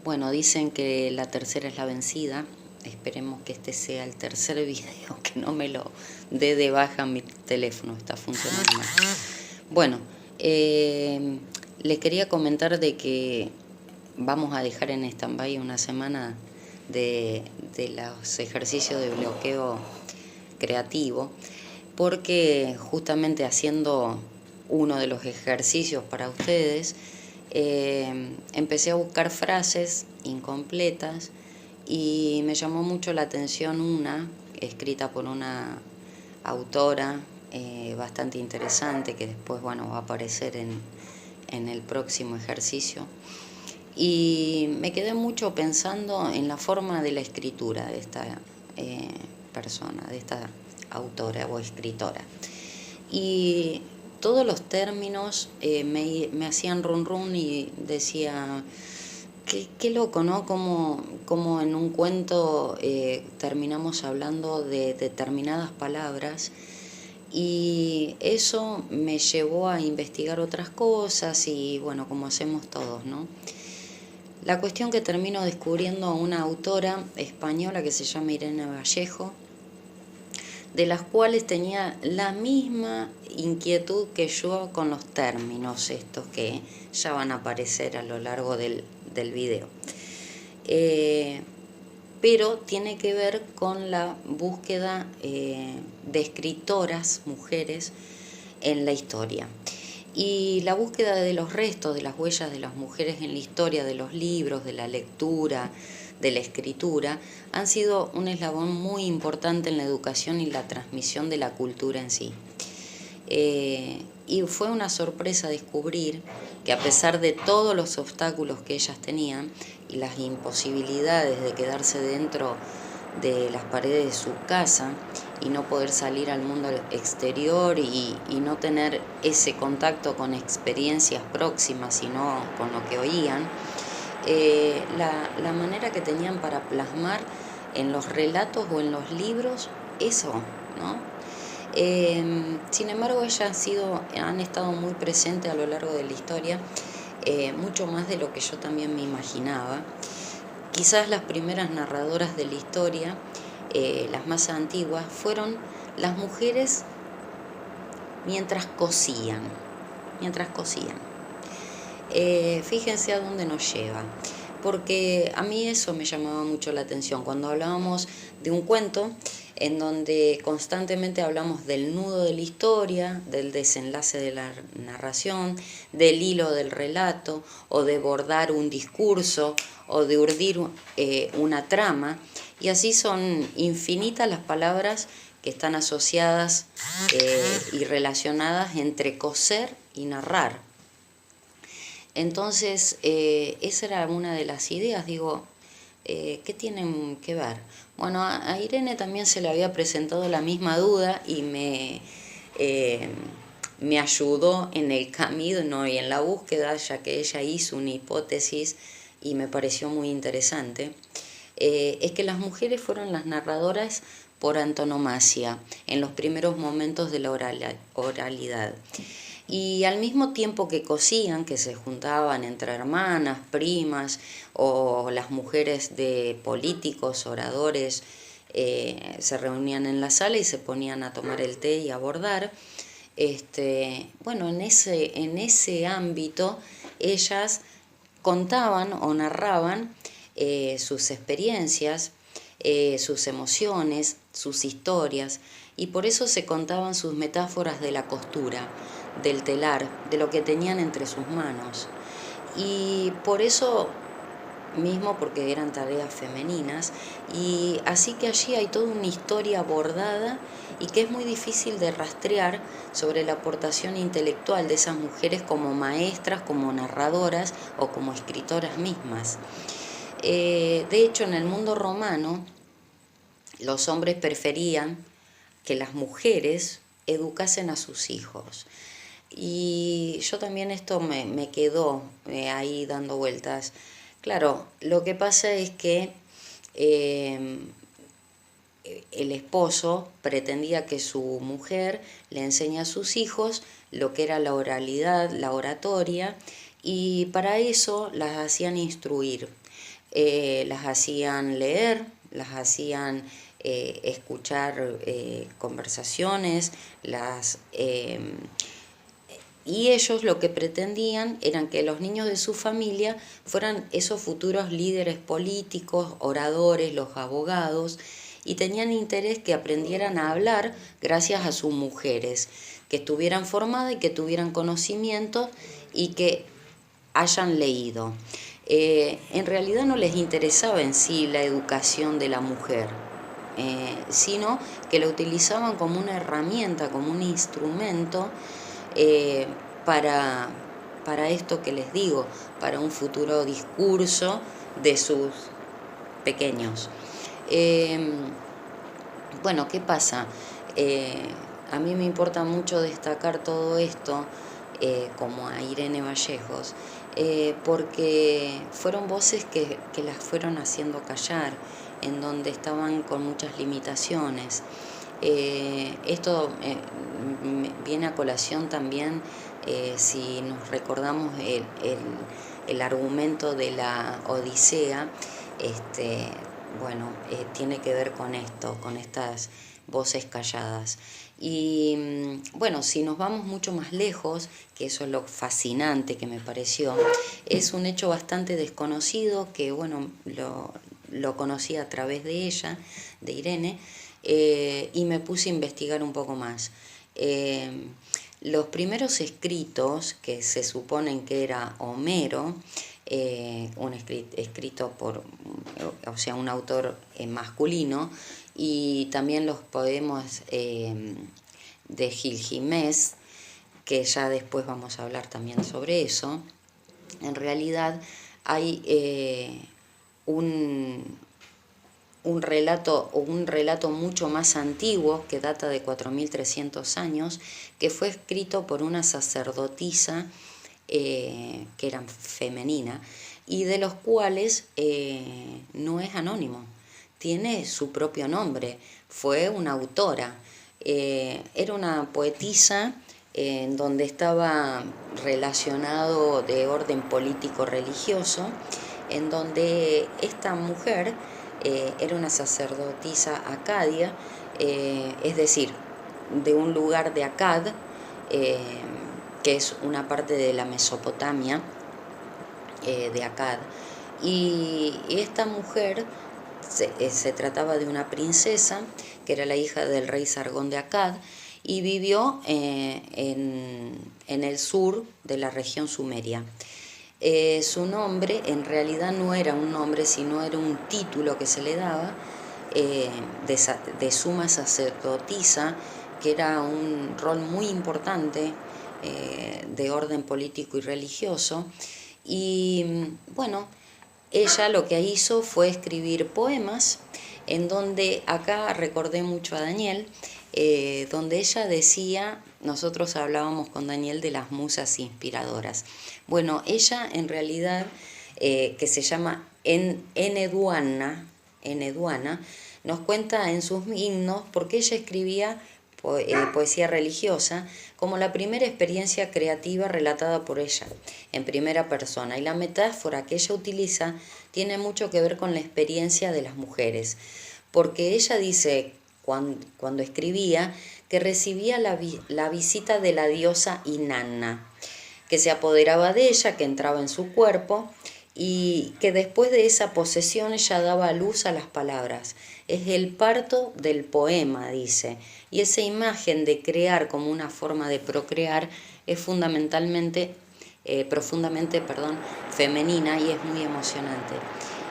Bueno, dicen que la tercera es la vencida. Esperemos que este sea el tercer video, que no me lo dé de baja mi teléfono, está funcionando mal. Bueno, les quería comentar de que vamos a dejar en stand-by una semana de los ejercicios de bloqueo creativo, porque justamente haciendo uno de los ejercicios para ustedes, empecé a buscar frases incompletas y me llamó mucho la atención una escrita por una autora bastante interesante, que después va a aparecer en el próximo ejercicio. Y me quedé mucho pensando en la forma de la escritura de esta persona, de esta autora o escritora. Y todos los términos me hacían run run y decía, qué loco, ¿no? Como en un cuento terminamos hablando de determinadas palabras, y eso me llevó a investigar otras cosas y bueno, como hacemos todos, ¿no? La cuestión que termino descubriendo a una autora española que se llama Irene Vallejo, de las cuales tenía la misma inquietud que yo con los términos estos que ya van a aparecer a lo largo del video. Pero tiene que ver con la búsqueda de escritoras, mujeres, en la historia. Y la búsqueda de los restos, de las huellas de las mujeres en la historia, de los libros, de la lectura, de la escritura, han sido un eslabón muy importante en la educación y la transmisión de la cultura en sí. Y fue una sorpresa descubrir que a pesar de todos los obstáculos que ellas tenían y las imposibilidades de quedarse dentro de las paredes de su casa y no poder salir al mundo exterior y no tener ese contacto con experiencias próximas, sino con lo que oían, la manera que tenían para plasmar en los relatos o en los libros eso, ¿no? Sin embargo, ellas han estado muy presentes a lo largo de la historia, mucho más de lo que yo también me imaginaba. Quizás las primeras narradoras de la historia, las más antiguas, fueron las mujeres mientras cosían. Fíjense a dónde nos lleva, porque a mí eso me llamaba mucho la atención. Cuando hablábamos de un cuento en donde constantemente hablamos del nudo de la historia, del desenlace de la narración, del hilo del relato, o de bordar un discurso, o de urdir una trama, y así son infinitas las palabras que están asociadas y relacionadas entre coser y narrar. Entonces, esa era una de las ideas, digo, ¿qué tienen que ver? Bueno, a Irene también se le había presentado la misma duda y me ayudó en el camino y en la búsqueda, ya que ella hizo una hipótesis y me pareció muy interesante. Es que las mujeres fueron las narradoras por antonomasia en los primeros momentos de la oralidad. Y al mismo tiempo que cosían, que se juntaban entre hermanas, primas, o las mujeres de políticos, oradores, se reunían en la sala y se ponían a tomar el té y a bordar. Bueno, en ese ámbito ellas contaban o narraban sus experiencias, sus emociones, sus historias, y por eso se contaban sus metáforas de la costura, del telar, de lo que tenían entre sus manos. Y por eso mismo, porque eran tareas femeninas, y así que allí hay toda una historia bordada y que es muy difícil de rastrear sobre la aportación intelectual de esas mujeres como maestras, como narradoras o como escritoras mismas. De hecho, en el mundo romano, los hombres preferían que las mujeres educasen a sus hijos. Y yo también esto me quedó ahí dando vueltas. Claro, lo que pasa es que el esposo pretendía que su mujer le enseñe a sus hijos lo que era la oralidad, la oratoria, y para eso las hacían instruir, las hacían leer, las hacían escuchar conversaciones, y ellos lo que pretendían eran que los niños de su familia fueran esos futuros líderes políticos, oradores, los abogados, y tenían interés que aprendieran a hablar gracias a sus mujeres, que estuvieran formadas y que tuvieran conocimientos y que hayan leído. En realidad no les interesaba en sí la educación de la mujer, sino que la utilizaban como una herramienta, como un instrumento eh, para, para esto que les digo, para un futuro discurso de sus pequeños. Bueno, ¿qué pasa? A mí me importa mucho destacar todo esto, como a Irene Vallejos, porque fueron voces que las fueron haciendo callar, en donde estaban con muchas limitaciones. Esto viene a colación también si nos recordamos el argumento de la Odisea. Bueno, tiene que ver con esto, con estas voces calladas. Y bueno, si nos vamos mucho más lejos, que eso es lo fascinante que me pareció, es un hecho bastante desconocido que, bueno, lo conocí a través de ella, de Irene, y me puse a investigar un poco más. Los primeros escritos, que se suponen que era Homero, un escrito por, o sea, un autor masculino, y también los poemas de Gilgamesh, que ya después vamos a hablar también sobre eso. En realidad hay un relato mucho más antiguo, que data de 4300 años, que fue escrito por una sacerdotisa que era femenina, y de los cuales no es anónimo, tiene su propio nombre, fue una autora, era una poetisa en donde estaba relacionado de orden político-religioso, en donde esta mujer era una sacerdotisa acadia, es decir, de un lugar de Akkad, que es una parte de la Mesopotamia, de Akkad. Y esta mujer se trataba de una princesa que era la hija del rey Sargón de Akkad y vivió en el sur de la región sumeria. Su nombre en realidad no era un nombre, sino era un título que se le daba de suma sacerdotisa, que era un rol muy importante de orden político y religioso. Y bueno, ella lo que hizo fue escribir poemas, en donde acá recordé mucho a Daniel, donde ella decía, nosotros hablábamos con Daniel de las musas inspiradoras. Bueno, ella en realidad, que se llama Eneduana, nos cuenta en sus himnos porque ella escribía poesía religiosa como la primera experiencia creativa relatada por ella en primera persona, y la metáfora que ella utiliza tiene mucho que ver con la experiencia de las mujeres, porque ella dice cuando escribía que recibía la visita de la diosa Inanna, que se apoderaba de ella, que entraba en su cuerpo, y que después de esa posesión ella daba luz a las palabras. Es el parto del poema, dice, y esa imagen de crear como una forma de procrear es profundamente femenina, y es muy emocionante.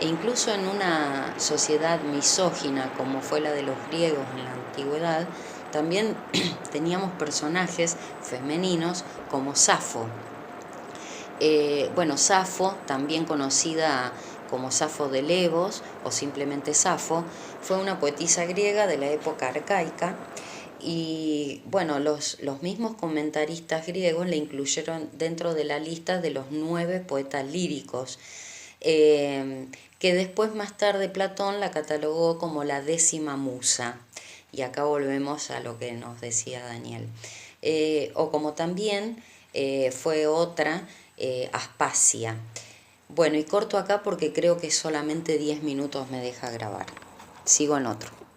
E incluso en una sociedad misógina como fue la de los griegos en la antigüedad, también teníamos personajes femeninos como Safo. Bueno, Safo, también conocida como Safo de Levos o simplemente Safo, fue una poetisa griega de la época arcaica, y bueno, los mismos comentaristas griegos la incluyeron dentro de la lista de los 9 poetas líricos, que después más tarde Platón la catalogó como la 10ª musa, y acá volvemos a lo que nos decía Daniel. O como también fue otra Aspasia. Bueno, y corto acá porque creo que solamente 10 minutos me deja grabar. Sigo en otro.